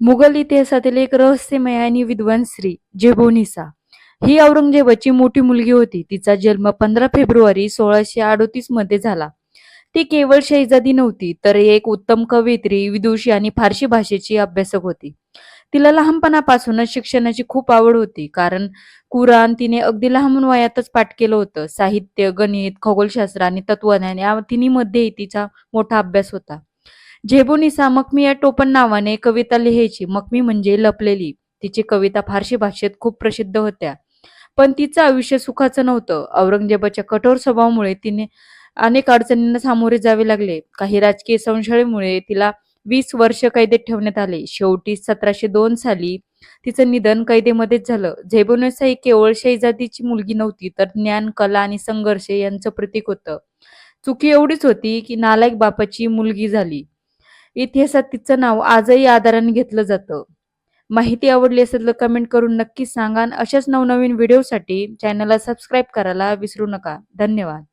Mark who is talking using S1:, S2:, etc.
S1: मुघल इतिहासातील एक रहस्यमय आणि विद्वान स्त्री जेबोनिसा ही औरंगजेबाची मोठी मुलगी होती. तिचा जन्म 15 फेब्रुवारी 1638 मध्ये झाला. ती केवळ शहजादी नव्हती, तर एक उत्तम कवयित्री, विदुषी आणि फारसी भाषेची अभ्यासक होती. तिला लहानपणापासूनच शिक्षणाची खूप आवड होती, कारण कुराण तिने अगदी लहान वयातच पाठ केलं होतं. साहित्य, गणित, खगोलशास्त्र आणि तत्वज्ञान या तिन्हीमध्ये तिचा मोठा अभ्यास होता. झेबुनिसा मखमी या टोपण नावाने कविता लिहायची. मखमी म्हणजे लपलेली. तिची कविता फारसी भाषेत खूप प्रसिद्ध होत्या. पण तिचं आयुष्य सुखाचं नव्हतं. औरंगजेबाच्या कठोर स्वभावामुळे तिने अनेक अडचणींना सामोरे जावे लागले. काही राजकीय संशयामुळे तिला 20 वर्ष कैदेत ठेवण्यात आले. शेवटी 1702 साली तिचं निधन कैदेमध्येच झालं. झेबुनिसा ही केवळ शहजादीची मुलगी नव्हती, तर ज्ञान, कला आणि संघर्ष यांचं प्रतीक होतं. चुकी एवढीच होती की नालायक बापाची मुलगी झाली. इतिहासात तिचं नाव आजही आदराने घेतलं जातं. माहिती आवडली असेल तर कमेंट करून नक्की सांगा. अशाच नवनवीन व्हिडिओसाठी चॅनलला सबस्क्राईब करायला विसरू नका. धन्यवाद.